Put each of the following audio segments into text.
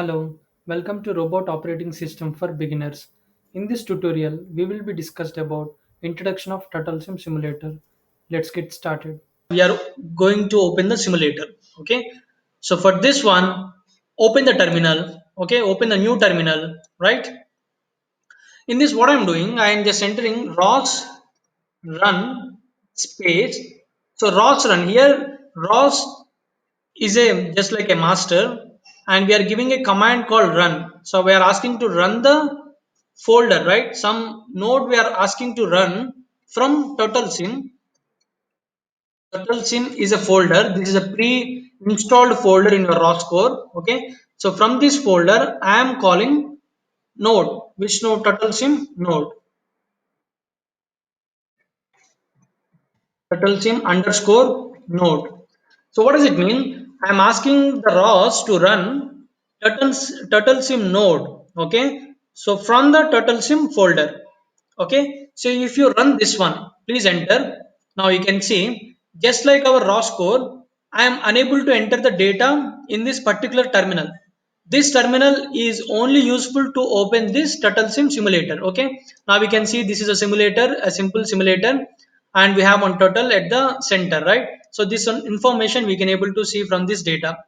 Hello, welcome to Robot Operating System for Beginners. In this tutorial, we will be discussed about introduction of turtlesim simulator. Let's get started. We are going to open the simulator. Okay, so for this one, open the terminal. Okay, open the new terminal. Right, in this, what I'm doing, I am just entering ROS run space. So ROS run here, ROS is a just like a master, and we are giving a command called run. So we are asking to run the folder, right? Some node we are asking to run from turtlesim. turtlesim is a folder. This is a pre-installed folder in your ROS core. Okay. So from this folder, I am calling node. Which node? turtlesim node. turtlesim underscore node. So what does it mean? I am asking the ROS to run turtlesim node. Okay. So from the turtlesim folder. Okay. So if you run this one, please enter. Now you can see, just like our ROS code, I am unable to enter the data in this particular terminal. This terminal is only useful to open this turtlesim simulator. Okay. Now we can see this is a simulator, a simple simulator, and we have one turtle at the center, right? So this information we can able to see from this data,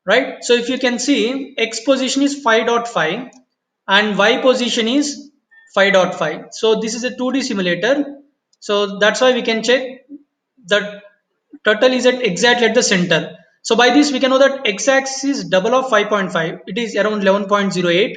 right? So if you can see, x position is 5.5 and y position is 5.5. So this is a 2D simulator. So that's why we can check that turtle is at exactly at the center. So by this we can know that x-axis is double of 5.5. It is around 11.08,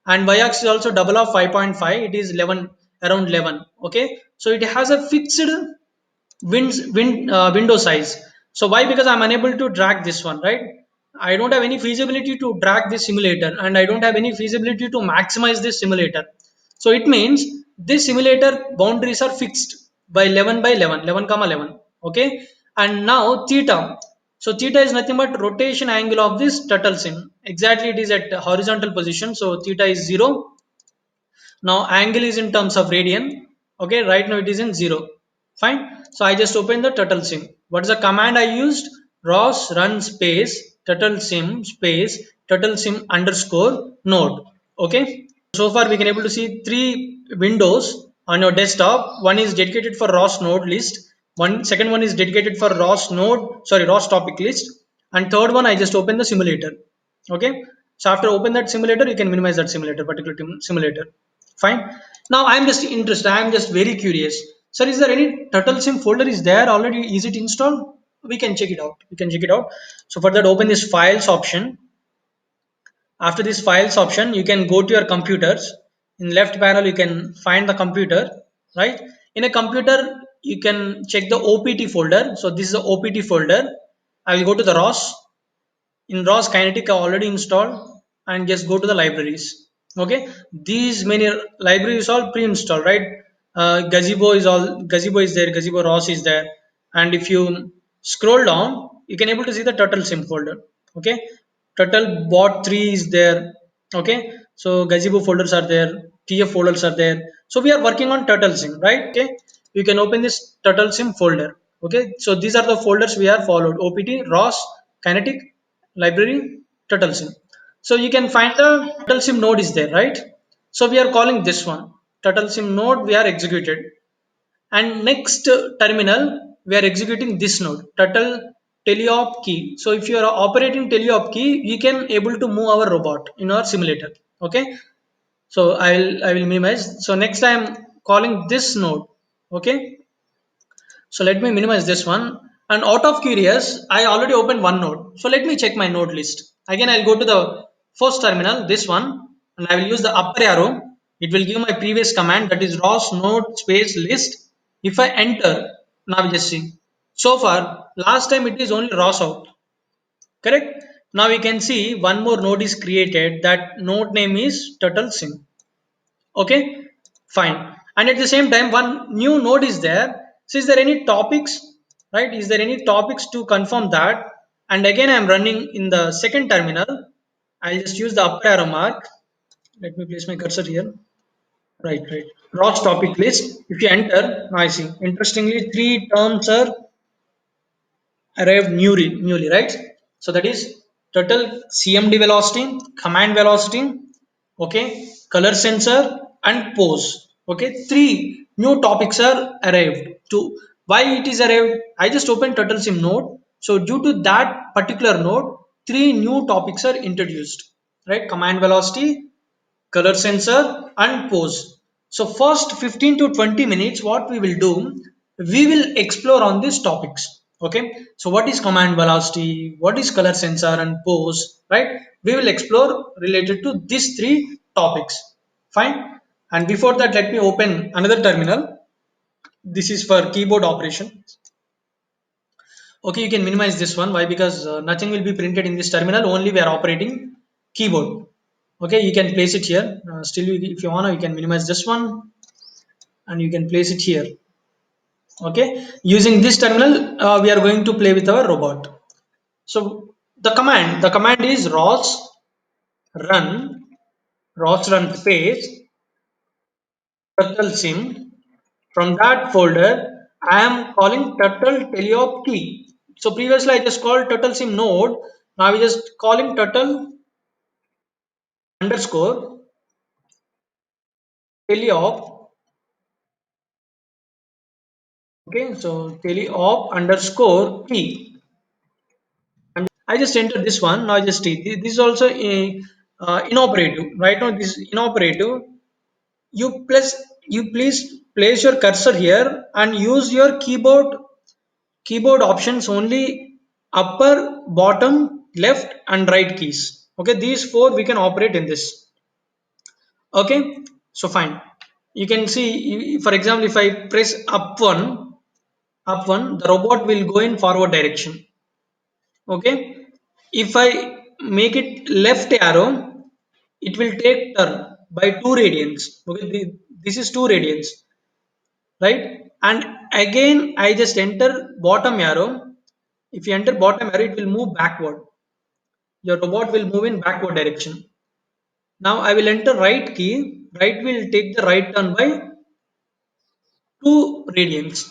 and y-axis is also double of 5.5. It is 11, around 11. Okay. So it has a fixed window size. So why? Because I'm unable to drag this one, right? I don't have any feasibility to drag this simulator, and I don't have any feasibility to maximize this simulator. So it means this simulator boundaries are fixed by 11 by 11, 11 comma 11. Okay. And now theta. So theta is nothing but rotation angle of this turtle sim. Exactly, it is at horizontal position, so theta is 0. Now angle is in terms of radian. Okay, right now it is in 0. Fine. So I just opened the turtle sim. What is the command I used? ROS run space turtle sim space turtle sim underscore node. Okay. So far we can able to see three windows on your desktop. One is dedicated for ROS node list, one second one is dedicated for ROS node, sorry, ROS topic list, and third one I just opened the simulator. Okay. So after open that simulator, you can minimize that simulator, particular simulator. Fine. Now I'm just interested, I'm just very curious. Sir, is there any turtle sim folder is there already? Is it installed? We can check it out. We can check it out. So for that, open this files option. After this files option, you can go to your computers. In left panel, you can find the computer, right? In a computer, you can check the opt folder. So this is the opt folder. I will go to the ROS. In ROS kinetic I already installed, and just go to the libraries. Okay. These many libraries all pre-installed, right? Gazebo is all, Gazebo is there, Gazebo ROS is there. And if you scroll down, you can able to see the turtle sim folder. Okay. Turtle bot 3 is there. Okay. So Gazebo folders are there, TF folders are there. So we are working on turtle sim, right? Okay. You can open this turtle sim folder. Okay. So these are the folders we have followed: opt, ROS, kinetic, library, turtlesim. So you can find the turtlesim node is there, right? So we are calling this one turtlesim node. We are executed, and next terminal we are executing this node turtle teleop key. So if you are operating teleop key, we can able to move our robot in our simulator. Okay. So I will minimize. So next I am calling this node. Okay. So let me minimize this one. And out of curious, I already opened one node. So let me check my node list. Again, I'll go to the first terminal, this one, and I will use the upper arrow. It will give my previous command, that is ROS node space list. If I enter, now just see. So far, last time it is only ROS out. Correct? Now we can see one more node is created. That node name is turtlesim. Okay, fine. And at the same time, one new node is there. So is there any topics, right? Is there any topics to confirm that? And again, I'm running in the second terminal. I'll just use the up arrow mark. Let me place my cursor here. Right. ROS topic list. If you enter, now I see, interestingly, three terms are arrived newly, right? So that is turtle CMD velocity, command velocity, okay, color sensor and pose. Okay, three new topics are arrived. To why it is arrived, I just opened turtle sim node. So due to that particular node, three new topics are introduced, right? Command velocity, color sensor and pose. So first 15 to 20 minutes what we will do, we will explore on these topics. Okay, so what is command velocity, what is color sensor and pose, right? We will explore related to these three topics. Fine. And before that, let me open another terminal. This is for keyboard operation. Okay, you can minimize this one. Why? Because nothing will be printed in this terminal, only we are operating keyboard. Okay, you can place it here. Still, if you wanna, you can minimize this one and you can place it here. Okay, using this terminal, we are going to play with our robot. So the command is run run space turtlesim. From that folder, I am calling turtle teleop key. So previously I just called turtlesim node. Now we just calling turtle underscore teleop. Okay, so teleop underscore key. I just entered this one. Now I just see this is also a inoperative. Right now this is inoperative. You plus you please place your cursor here and use your keyboard options only, upper, bottom, left and right keys. Okay, these four we can operate in this. Okay, so fine. You can see, for example, if I press up one, the robot will go in forward direction. Okay, if I make it left arrow, it will take turn by 2 radians. Okay, this is 2 radians, right? And again I just enter bottom arrow. If you enter bottom arrow, it will move backward. Your robot will move in backward direction. Now I will enter right key. Right will take the right turn by 2 radians.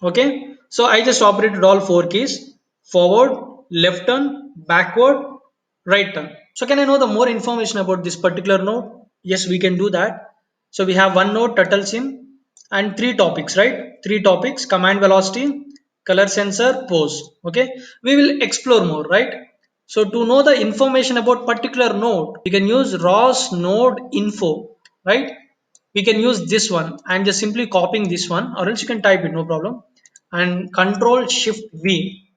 Okay, so I just operated all four keys: forward, left turn, backward, right turn. So can I know the more information about this particular node? Yes, we can do that. So we have one node turtle sim and three topics, right? Three topics: command velocity, color sensor, pose. Okay, we will explore more, right? So to know the information about particular node, we can use ROS node info, right? We can use this one. I'm just simply copying this one, or else you can type it, no problem. And control shift V,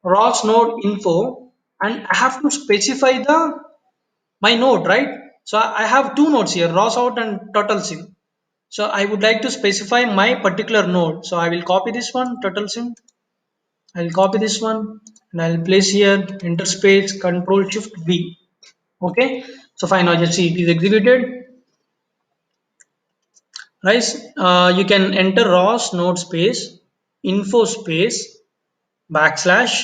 ROS node info. And I have to specify the my node, right? So I have two nodes here, ROS out and turtle sim. So I would like to specify my particular node. So I will copy this one, turtle sim. I'll copy this one and I'll place here, enter space, control shift V. Okay, so fine. Now just see it is executed. Right, you can enter ROS node space info space backslash,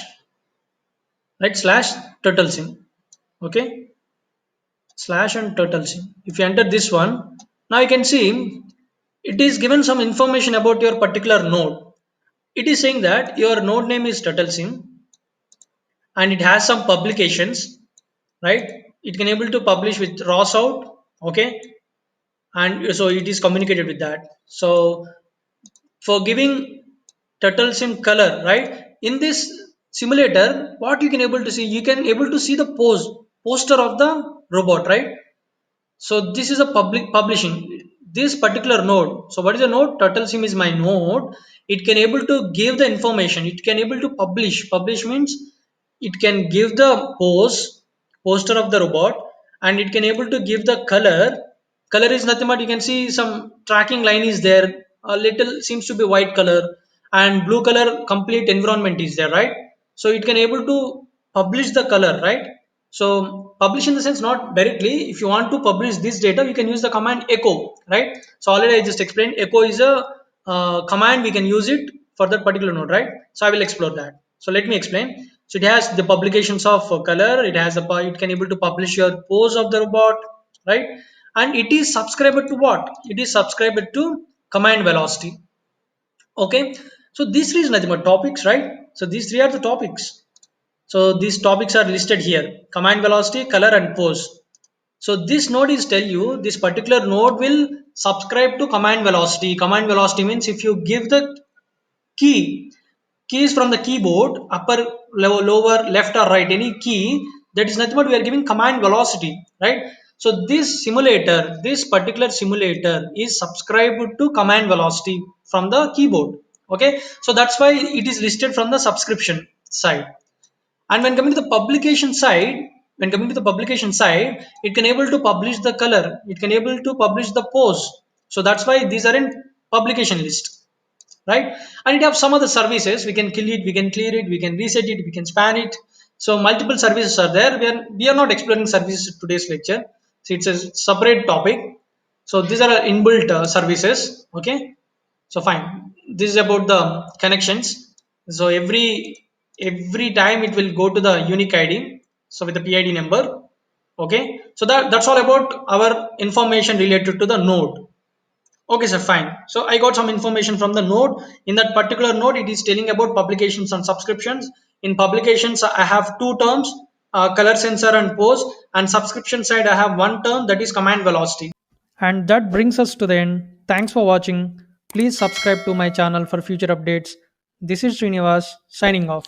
right, slash turtle sim. Okay, slash and turtle sim. If you enter this one, now you can see it is given some information about your particular node. It is saying that your node name is turtle sim and it has some publications, right? It can able to publish with ROS out. Okay, and so it is communicated with that. So for giving turtle sim color, right, in this simulator, what you can able to see, you can able to see the poster of the robot, right? So this is a public publishing this particular node. So what is a node? Turtle sim is my node. It can able to give the information. It can able to publish. Publish means it can give the poster of the robot, and it can able to give the color. Color is nothing but you can see some tracking line is there. A little seems to be white color and blue color. Complete environment is there, right? So it can able to publish the color, right? So publish in the sense not directly. If you want to publish this data, you can use the command echo, right? So already I just explained echo is a command. We can use it for that particular node, right? So I will explore that. So let me explain. So it has the publications of color. It has it can able to publish your pose of the robot, right? And it is subscribed to what? It is subscribed to command velocity. Okay. So these three is nothing but topics, right? So these three are the topics. So these topics are listed here: command velocity, color, and pose. So this node is tell you this particular node will subscribe to command velocity. Command velocity means if you give the key keys from the keyboard, upper, lower, left or right, any key, that is nothing but we are giving command velocity, right? So this particular simulator is subscribed to command velocity from the keyboard. Okay, so that's why it is listed from the subscription side. And when coming to the publication side, it can able to publish the color, it can able to publish the pose. So that's why these are in publication list, right? And it have some other services. We can kill it, we can clear it, we can reset it, we can span it. So multiple services are there. We are not exploring services in today's lecture, so it's a separate topic. So these are inbuilt services. Okay, so fine, this is about the connections. So every time it will go to the unique id, so with the pid number. Okay, so that's all about our information related to the node. Okay, sir, fine. So I got some information from the node. In that particular node, it is telling about publications and subscriptions. In publications, I have two terms, color sensor and pose. And subscription side, I have one term, that is command velocity. And that brings us to the end. Thanks for watching. Please subscribe to my channel for future updates. This is Srinivas signing off.